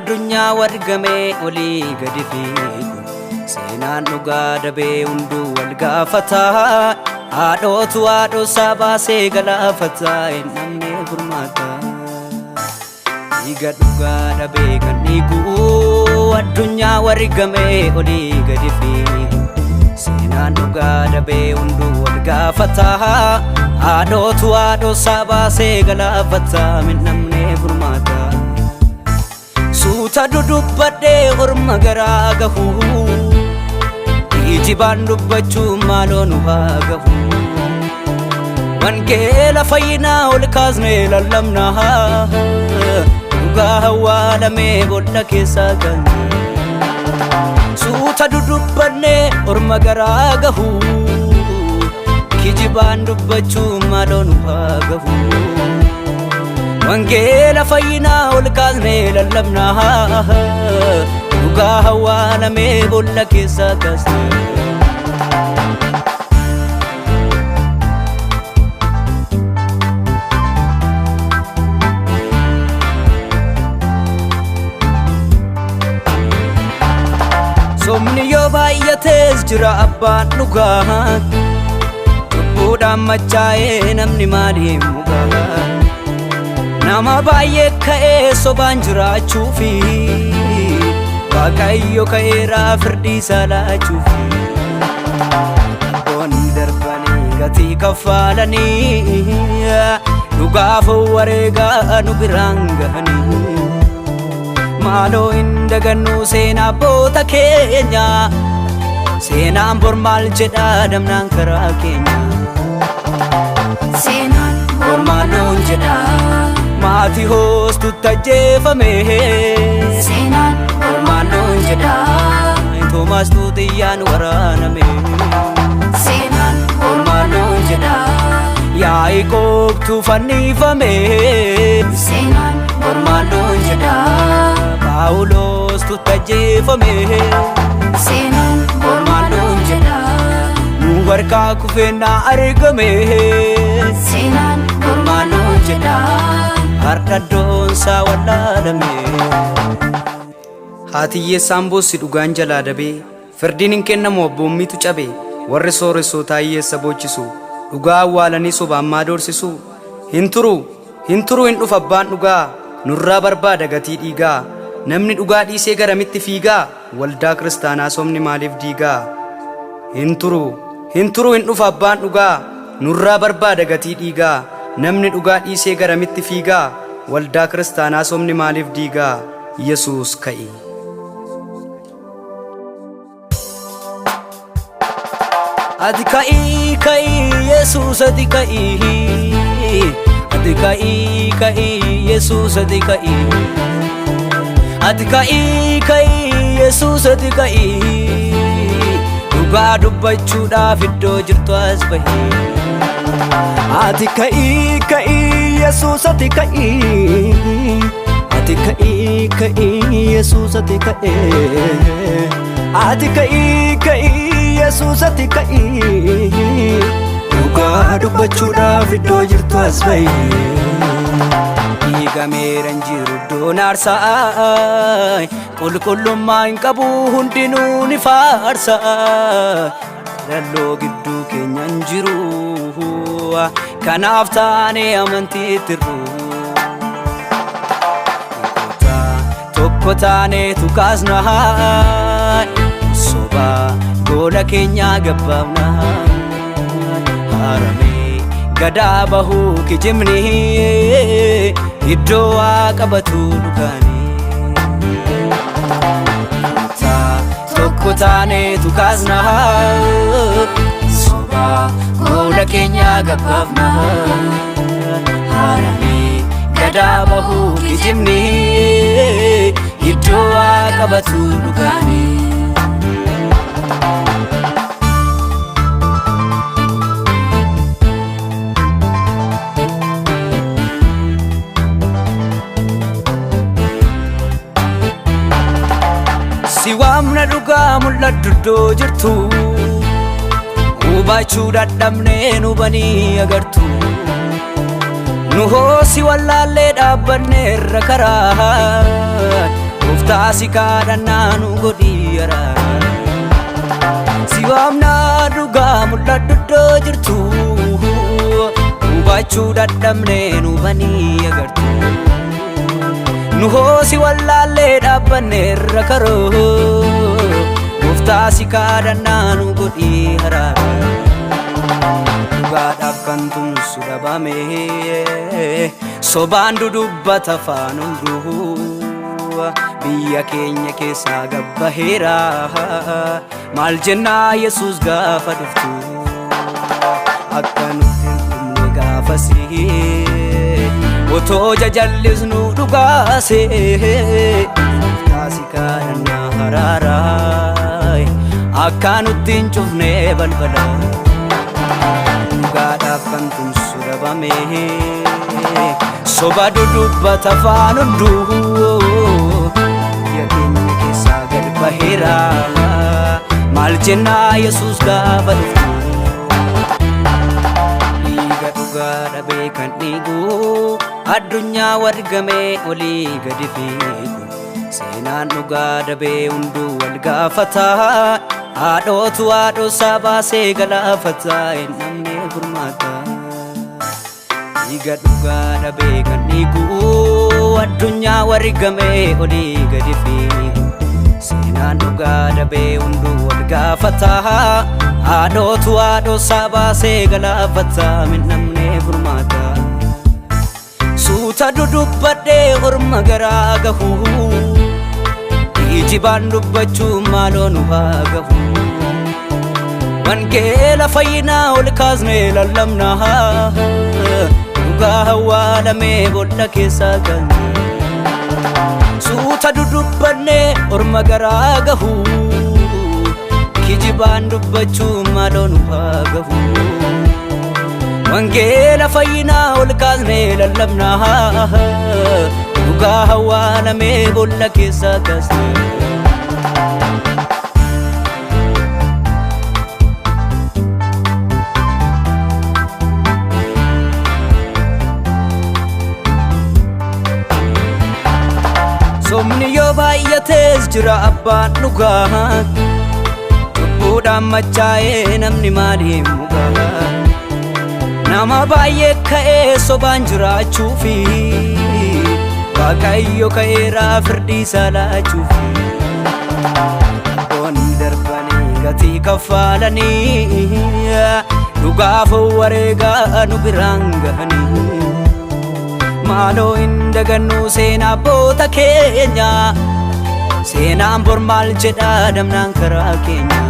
addunyaa wargamee olii gadi fiigu seenaan dhugaa dabee hunduu wal gaafataa haadhootu haadhosaa baasee galaafataa hin namne gurmaataa dhiiga dhugaa dabee kan dhiigu addunyaa wargamee olii gadi fiigu seenaan dhugaa dabee hunduu wal gaafataa haadhootu haadhosaa baasee galaafataa hin namne gurmaataa suuta dudubbadhee orma garaa gahu ijibaan dubbachuu maaloo nu haa gahu wangeela fayyinaa ol kaasnee lallabnaa dhugaa hawaalamee boolla keessaa kan suuta dudubbadhee orma garaa gahu ijibaan dubbachuu maaloo nu haa gahu wangeela fayyinaa ol kaasnee lallabnaa dhugaa hawaalamee boolla keessaa kaasnee somni yoo baay'atees jira abbaan dhugaa cubbuudhaan machaa'ee namni maaliif mugaa nama baay'ee ka'ee sobaan jiraachuufi waaqayyo ka'eeraa firdii isaa laachuufi abboonni darbanii gatii kaffaalanii dhugaaf wareegaa nu biraan gahanii maaloo hin dagannu seenaa abboota keenya seenaan bor maal jedhaa damnaan karaa keenya seenaan bor maaloon jedhaa maati hoostu tajjeefame seenaan bor maaloon jedhaa Toomaas Tuutiyyaan waraaname seenaan bor maaloon jedhaa Yaaqoobtu fannifame seenaan bor maaloon jedhaa Phaawulostu tajjeefame seenaan bor maaloon jedhaa nu harkaa kufeennaa argame seenaan bor maaloon jedhaa hardhaddoonsaa wallaalame haati hiyyeessaan boossi dhugaan jalaa dabee firdiin hin kennamu abboommiitu cabe warri sooressootaa hiyyeessa boochisu dhugaa awwaalanii sobaammaa doorsisu hin turu hin dhufa abbaan dhugaa nurraa barbaada gatii dhiigaa namni dhugaa dhiisee garamitti fiigaa waldaa kiristaanaa somni maaliif diigaa hin turu hin dhufa abbaan dhugaa nurraa barbaada gatii dhiigaa namni dhugaa dhiisee garamitti fiigaa waldaa kiristaanaa somni maaliif diigaa Yesuus ka'i ati ka'ii Yesuus ati ka'ii ati ka'ii Yesuus ati ka'ii ati ka'ii Yesuus ati ka'ii dhugaa dubbachuudhaaf iddoo jirtu as bahii ati ka'ii Yesuus ati ka'ii ati ka'ii Yesuus ati ka'ii ati ka'ii Yesuus ati ka'ii dhugaa dubbachuudhaaf iddoo jirtu as bahii dhiigameeran jiru iddoon aarsaa qulqullummaa hin qabu hundinuu ni faarsa lalloo gidduu keenyan jiru kanaaf taanee amantiitti tokko taaneetu kaasnaa sobaa goola keenyaa gabbaabnaa haramee gadaa bahuu kijibni iddoo waa qabatu dhugaanii tokko taaneetu kaasnaa sobaa goola keenyaa gabbaabnaa haramee gadaa bahuu kijibni iddoo waa qabatu dhugaanii si waamna dhugaa mul'addu iddoo jirtu hubachuu dadhabnee nu banii agartu nu hoosi wallaallee dhaabbanne irra karaa Gooftaa si kadhannaa nu godhi araara. Si waamnaa dhugaa mul'adhu iddoo jirtu, hubachuu dadhabnee nu banii agartu. Nu hoosi wallaallee dhaabbanne irra karoo, Gooftaa si kadhannaa nu godhi araara. Dhugaadhaaf kan tumsu dhabame, sobaan dudubbata afaan hunduu. Biyya keenya keessaa gabbaheera, maal jennaa Yesuus gaafa dhuftu. Akka nuti hin dhumne gaafasii, otoo jajallisnu dhugaase. Gooftaa si kadhannaa araara, akka nuti hin cufne balbala. Dhugaadhaaf kan tumsu dhabame, soba dudubbata afaan hunduu. Biyya keenya keessaa gad baheera, maal jennaa Yesuus gaafa dhuftu. Dhiiga dhugaa dhabee kan dhiigu, addunyaa wargamee olii gadi fiigu. Seenaan dhugaa dhabee hunduu wal gaafata, haadhootu haadhoosaa baasee galaafata, hin namne furmaata. Dhiiga dhugaa dhabee kan dhiigu, addunyaa wargamee olii gadi fiigu. Seenaan dhugaa dhabee hunduu wal gaafata, haadhootu haadhoosaa baasee galaafata, hin namne furmaata. Suuta dudubbadhee orma garaa gahu, ijibaan dubbachuu maaloo nu haa gahu. Wangeela fayyinaa ol kaasnee lallabnaa, dhugaa awwaalamee boolla keessaa galne. Suuta dudubbannee orma garaa gahu, kijibaan dubbachuu maaloo nu haa gahu. Wangeela fayyinaa ol kaasnee lallabnaa, dhugaa awwaalamee boolla keessaa galne. Somni yoo baay'atees jira abbaan dhugaa, cubbuudhaan machaa'ee namni maaliif mugaa. Nama baay'ee ka'ee sobaan jiraachuufi, Waaqayyo ka'eeraa firdii isaa laachuufi. Abboonni darbanii gatii kaffalanii, dhugaaf wareegaa nu biraan gahanii. Maaloo hin dagannu seenaa abboota keenya, seenaan bor maal jedhaa damnaan karaa keenya.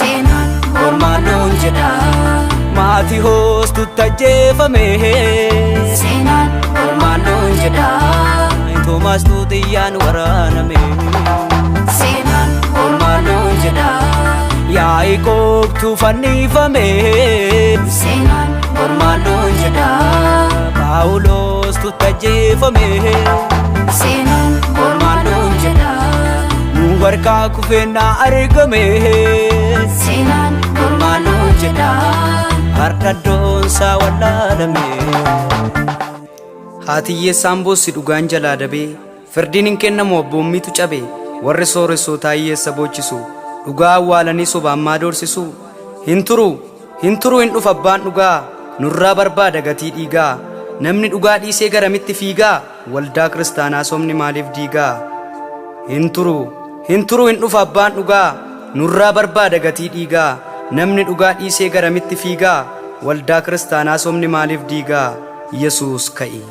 Seenaan bor maal jedhaa, maatii hoostutti ajjeefame. Seenaan bor maal jedhaa, Toomaas Tuutiyyaan waraaname. Seenaan bor maal jedhaa, Yaaqoobtu fannifame. Seenaan bor maal jedhaa, Paawulos tutajjeefame. Seenaan bor maal jedhaa, nu harkaa kufeennaa argame. Seenaan bor maal jedhaa, har'a iddoonsaa wallaalame. Haati hiyyeessaan boossi dhugaan jalaa dabee, firdiin hin kennamu abboommiitu cabe. Warri sooressootaa hiyyeessa boochisu, dhugaa awwaalanii sobaan maa doorsisu. Hin turu hin dhufa abbaan dhugaa, nurraa barbaada gatii dhiigaa. Namni dhugaa dhiisee garamitti fiigaa, waldaa kiristaanaa somni maaliif diigaa. Hin turu hin dhufa abbaan dhugaa, nurraa barbaada gatii dhiigaa. Namni dhugaa dhiisee garamitti fiigaa, waldaa kiristaanaa somni maaliif diigaa. Yesuus ka'i.